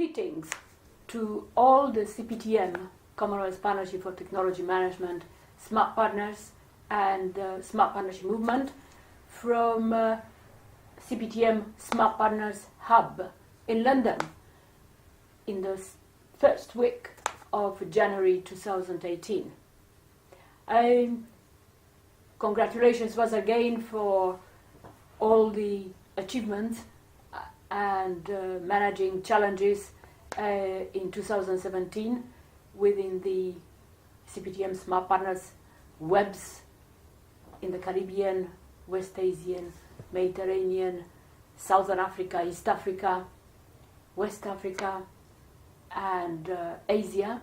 Greetings to all the CPTM, Commonwealth Partnership for Technology Management, Smart Partners and Smart Partnership Movement from CPTM Smart Partners Hub in London in the first week of January 2018. Congratulations once again for all the achievements and managing challenges in 2017 within the CPTM Smart Partners webs in the Caribbean, West Asian, Mediterranean, Southern Africa, East Africa, West Africa, and Asia.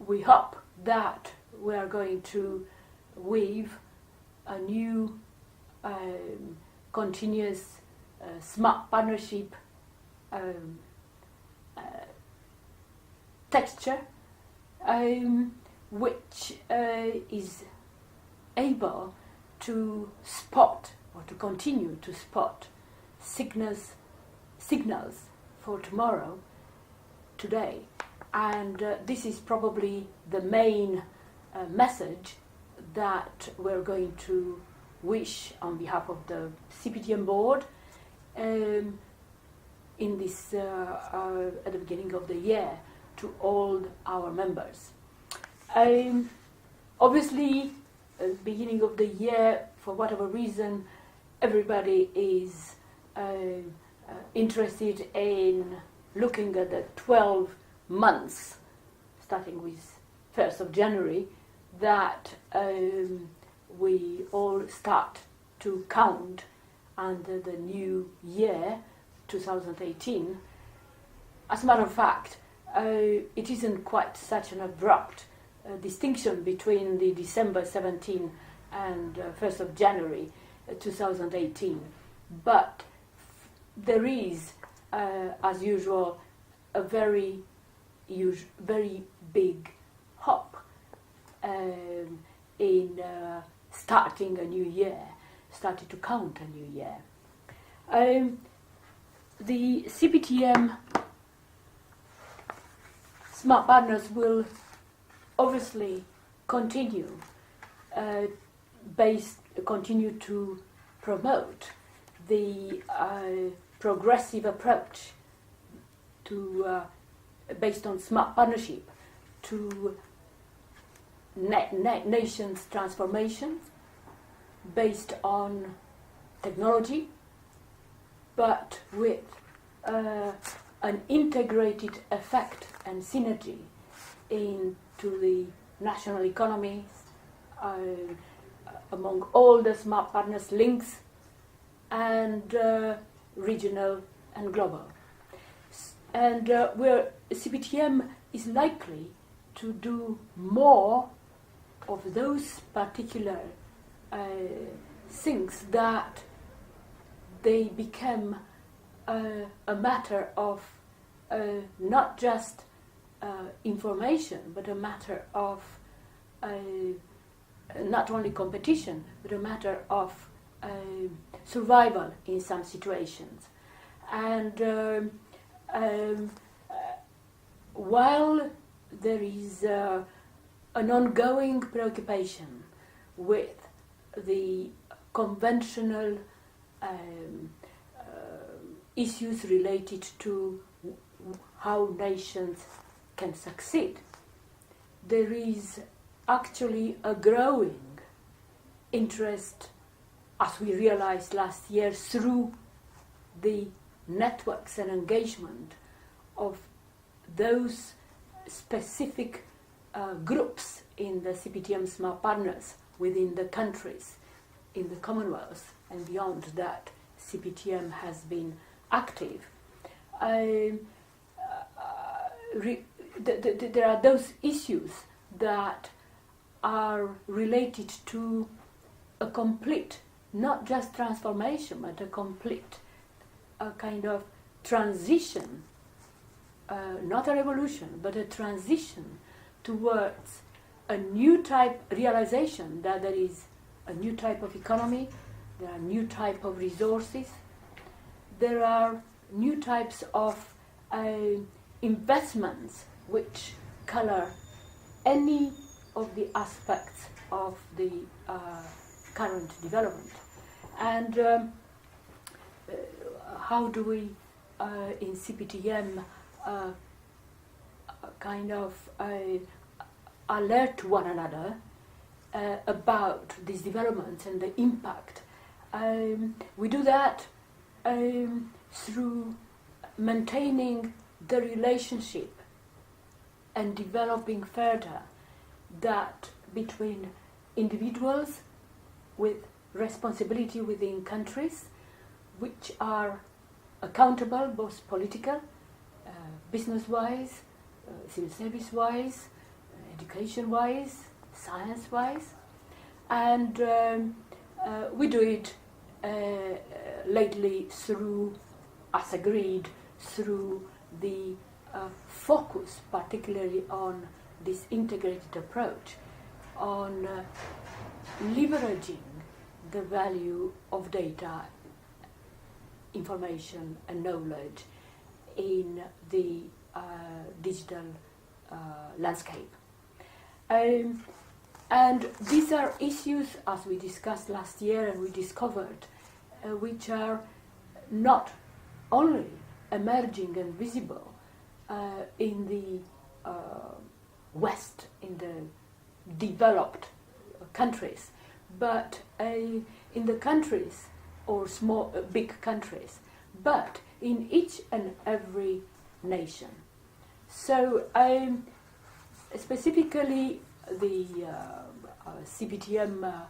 We hope that we are going to weave a new continuous smart partnership texture which is able to spot or to continue to spot signals for tomorrow, today. And this is probably the main message that we're going to wish on behalf of the CPTM board in this at the beginning of the year to all our members. Obviously, at the beginning of the year, for whatever reason, everybody is interested in looking at the 12 months, starting with 1st of January, that we all start to count under the new year, 2018. As a matter of fact, it isn't quite such an abrupt distinction between the December 17 and 1st of January 2018. But there is, as usual, a very big hop in starting a new year, starting to count a new year. The CPTM Smart Partners will obviously continue to promote the progressive approach to based on smart partnership to nations' transformations based on technology, but with an integrated effect and synergy into the national economies among all the smart partners links and regional and global. And where CPTM is likely to do more of those particular things that they become a matter of not just information, but a matter of not only competition, but a matter of survival in some situations. And while there is an ongoing preoccupation with the conventional issues related to how nations can succeed, there is actually a growing interest, as we realized last year, through the networks and engagement of those specific groups in the CPTM Smart Partners within the countries in the Commonwealth and beyond that CPTM has been active. There are those issues that are related to a complete, not just transformation, but a complete kind of transition, not a revolution, but a transition towards a new type realization that there is a new type of economy, there are new type of resources, there are new types of investments which color any of the aspects of the current development. And how do we in CPTM kind of alert one another about these developments and the impact? We do that through maintaining the relationship and developing further that between individuals with responsibility within countries which are accountable, both political, business-wise, civil service-wise, education-wise, science-wise, and we do it lately through, as agreed, through the focus particularly on this integrated approach, on leveraging the value of data, information and knowledge in the digital landscape. And these are issues, as we discussed last year and we discovered, which are not only emerging and visible in the West, in the developed countries, but in the countries or small, big countries, but in each and every nation. So specifically the CPTM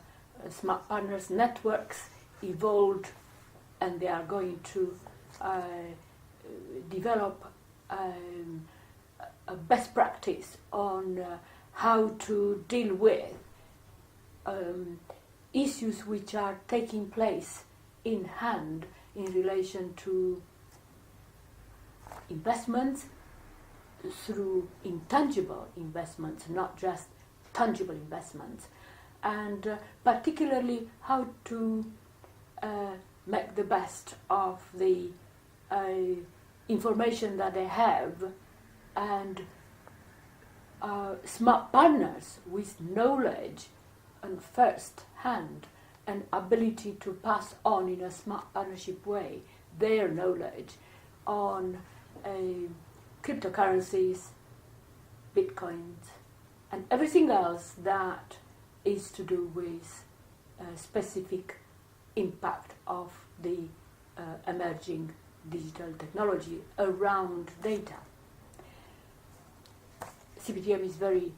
Smart Partners networks evolved, and they are going to develop a best practice on how to deal with issues which are taking place in hand in relation to investments through intangible investments, not just tangible investments, and particularly how to make the best of the information that they have, and smart partners with knowledge and first hand and ability to pass on in a smart partnership way their knowledge on cryptocurrencies, bitcoins, and everything else that is to do with specific impact of the emerging digital technology around data. CPTM is very,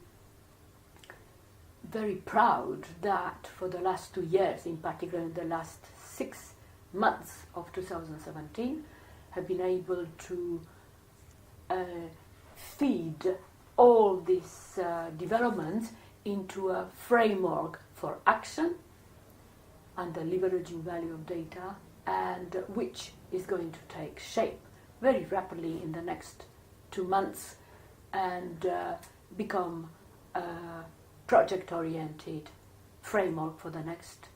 very proud that for the last 2 years, in particular in the last 6 months of 2017, have been able to feed all these developments into a framework for action and the leveraging value of data, and which is going to take shape very rapidly in the next 2 months and become a project-oriented framework for the next,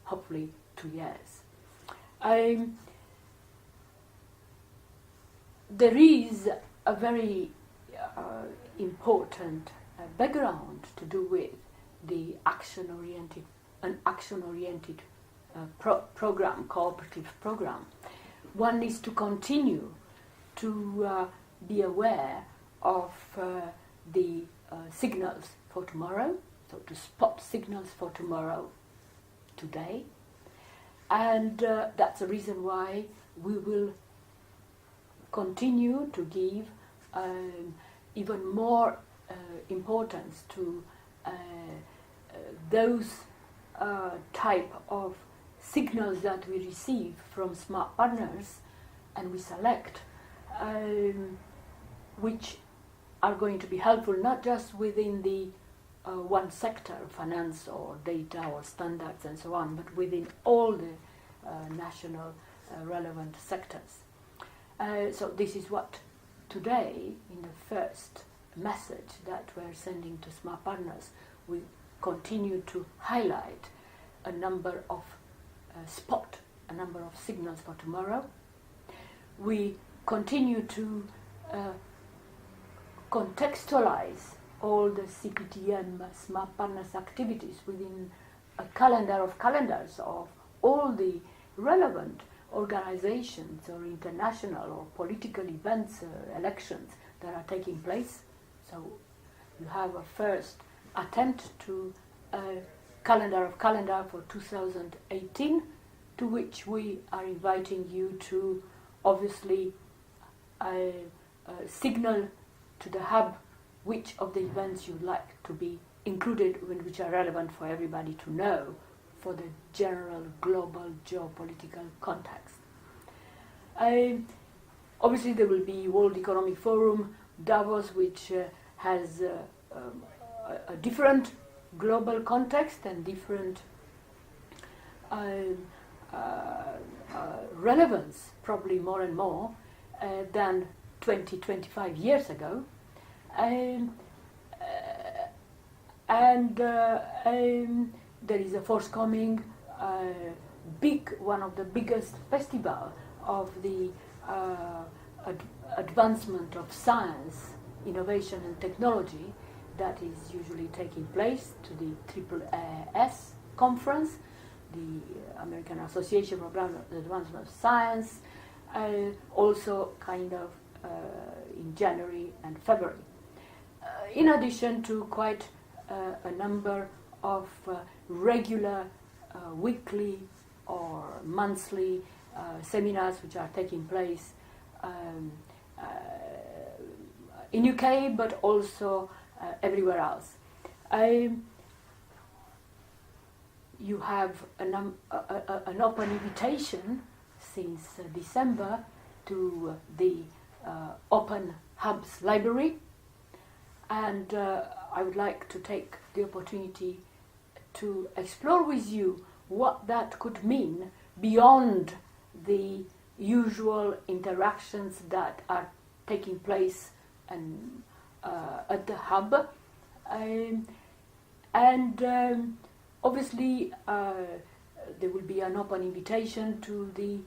hopefully, 2 years. There is a very important background to do with the action-oriented program, cooperative program. One needs to continue to be aware of the signals for tomorrow, so to spot signals for tomorrow today, and that's the reason why we will continue to give even more importance to those type of signals that we receive from smart partners, and we select which are going to be helpful not just within the one sector, finance or data or standards and so on, but within all the national relevant sectors. So this is what today, in the first message that we're sending to smart partners, we continue to highlight a number of spot a number of signals for tomorrow. We continue to contextualize all the CPTM Smart Partners activities within a calendar of calendars of all the relevant organizations or international or political events, elections that are taking place. So you have a first attempt to a calendar of calendar for 2018, to which we are inviting you to obviously signal to the hub which of the events you'd like to be included in, which are relevant for everybody to know for the general global geopolitical context. Obviously there will be World Economic Forum, Davos, which has a different global context and different relevance, probably more and more, than 25 years ago. There is a forthcoming one of the biggest festival of the advancement of science, innovation and technology that is usually taking place to the AAAS conference, the American Association for the Advancement of Science, also kind of in January and February. In addition to quite a number of regular weekly or monthly seminars which are taking place in UK, but also everywhere else. You have an open invitation since December to the Open Hubs Library, and I would like to take the opportunity to explore with you what that could mean beyond the usual interactions that are taking place at the hub. Obviously there will be an open invitation to the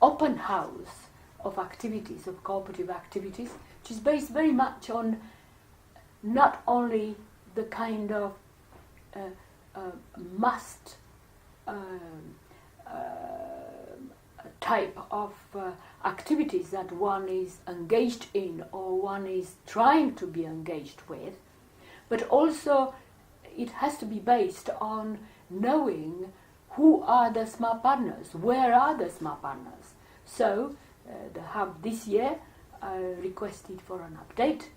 open house of activities, of cooperative activities, which is based very much on not only the kind of must type of activities that one is engaged in or one is trying to be engaged with, but also it has to be based on knowing who are the smart partners, where are the smart partners. So the hub this year requested for an update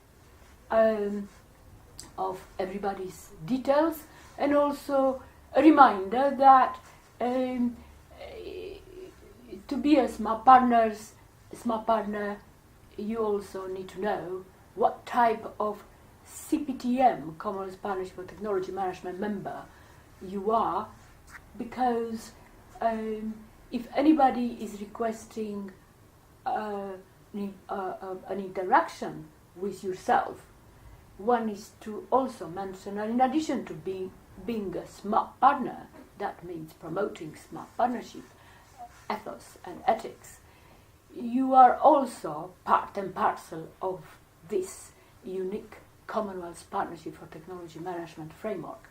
of everybody's details, and also a reminder that to be a smart partner, you also need to know what type of CPTM, Commonwealth Partnership for Technology Management member you are, because if anybody is requesting an interaction with yourself, one is to also mention, and in addition to being a smart partner, that means promoting smart partnership, ethos and ethics, you are also part and parcel of this unique Commonwealth Partnership for Technology Management framework,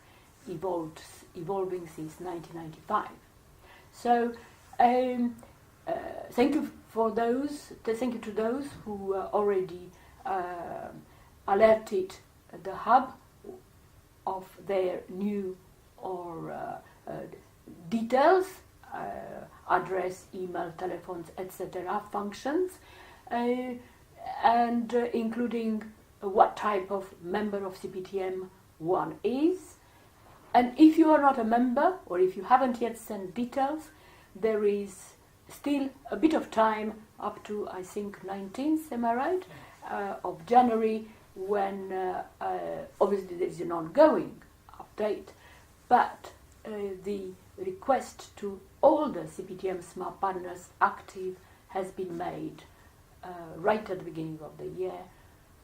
evolving since 1995. So thank you to those who already alerted the hub of their new or details, address, email, telephones, etc. functions, and including what type of member of CPTM one is. And if you are not a member, or if you haven't yet sent details, there is still a bit of time up to, I think, 19th, am I right, of January, when obviously there is an ongoing update, but the request to all the CPTM Smart Partners active has been made right at the beginning of the year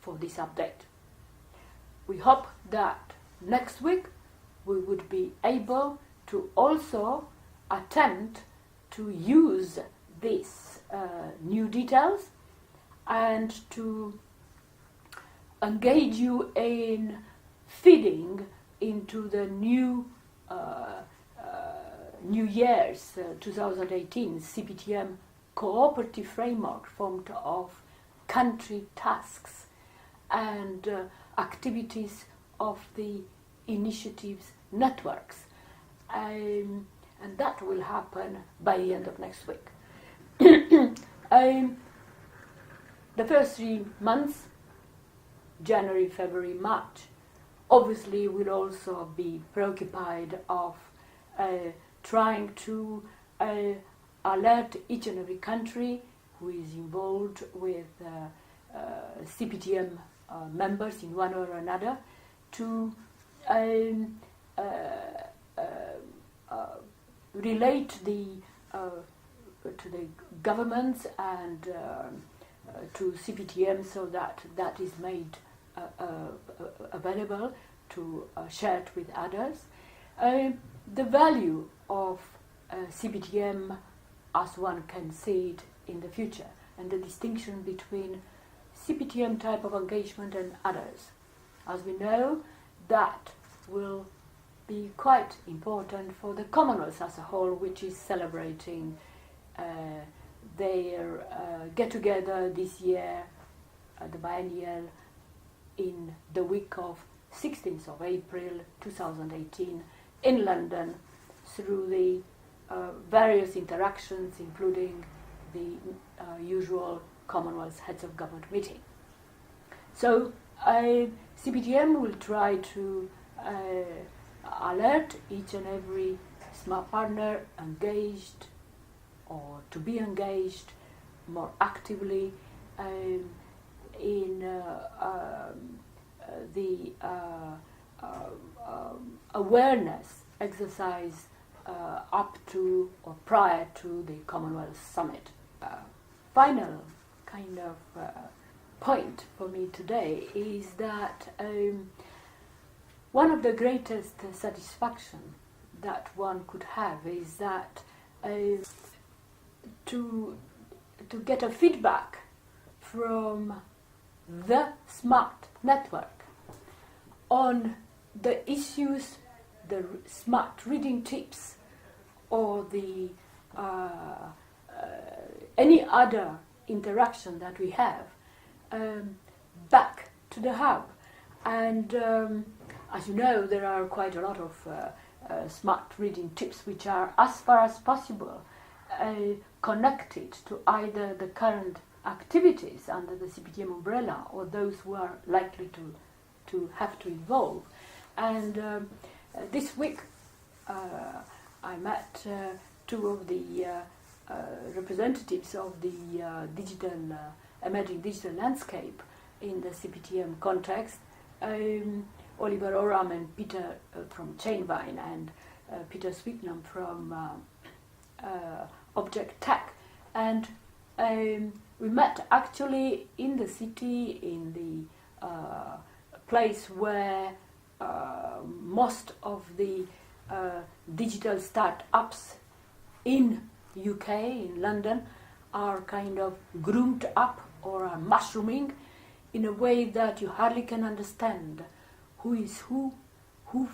for this update. We hope that next week we would be able to also attempt to use these new details and to engage you in feeding into the new New Year's 2018 CPTM cooperative framework formed of country tasks and activities of the initiatives networks. And that will happen by the end of next week. The first 3 months, January, February, March, obviously will also be preoccupied of trying to alert each and every country who is involved with CPTM members in one way or another to relate to the governments and to CPTM so that is made available to share it with others. The value of CPTM as one can see it in the future, and the distinction between CPTM type of engagement and others. As we know, that will be quite important for the Commonwealth as a whole, which is celebrating their get-together this year, the biennial, in the week of 16th of April 2018 in London, through the various interactions, including the usual Commonwealth Heads of Government meeting. So CPTM will try to alert each and every smart partner engaged or to be engaged more actively in the awareness exercise up to or prior to the Commonwealth Summit. Final kind of point for me today is that one of the greatest satisfaction that one could have is that to get a feedback from the smart network on the issues, the smart reading tips, or the any other interaction that we have back to the hub. And as you know, there are quite a lot of smart reading tips which are, as far as possible, connected to either the current activities under the CPTM umbrella or those who are likely to have to evolve. And this week I met two of the representatives of the emerging digital landscape in the CPTM context, Oliver Oram and Peter from Chainvine, and Peter Sweetnam from Object Tech. And we met actually in the city, in the place where most of the digital startups in UK, in London, are kind of groomed up or are mushrooming in a way that you hardly can understand who is who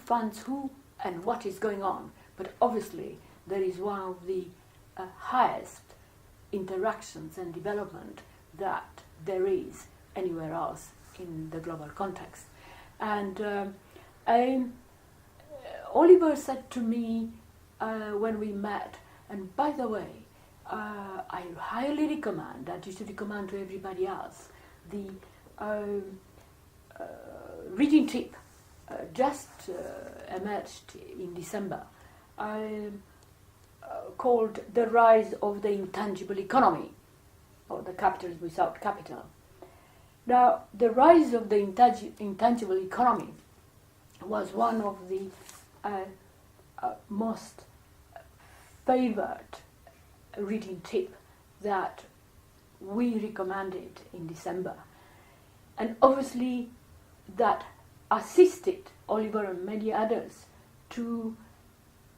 funds who, and what is going on. But obviously there is one of the highest interactions and development that there is anywhere else in the global context. And Oliver said to me when we met, and by the way, I highly recommend that you should recommend to everybody else the reading tip just emerged in December called The Rise of the Intangible Economy, or the Capital Without Capital. Now, the rise of the intangible economy was one of the most favored reading tip that we recommended in December. And obviously that assisted Oliver and many others to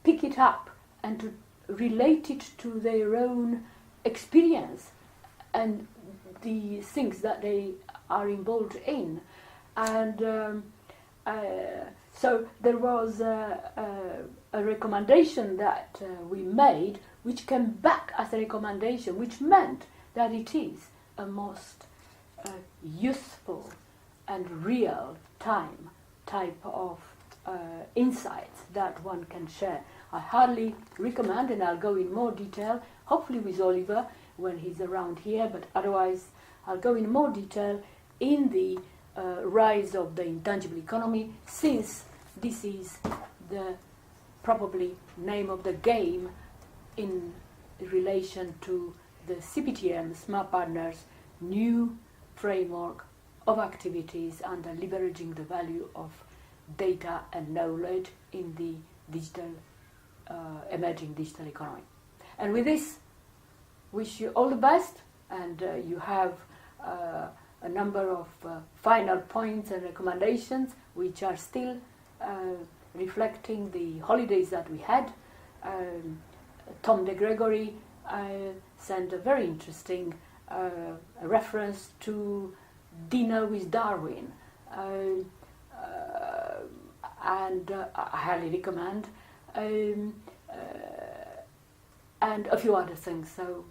pick it up and to related to their own experience and the things that they are involved in. And so there was a recommendation that we made, which came back as a recommendation, which meant that it is a most useful and real time type of insights that one can share. I hardly recommend, and I'll go in more detail, hopefully with Oliver when he's around here, but otherwise I'll go in more detail in the rise of the intangible economy, since this is the probably name of the game in relation to the CPTM, Smart Partners, new framework of activities under leveraging the value of data and knowledge in the digital, emerging digital economy. And with this, wish you all the best, and you have a number of final points and recommendations which are still reflecting the holidays that we had. Tom de Gregory sent a very interesting reference to Dinner with Darwin, and I highly recommend, and a few other things. So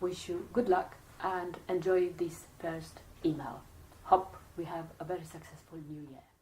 wish you good luck and enjoy this first email. Hope we have a very successful new year.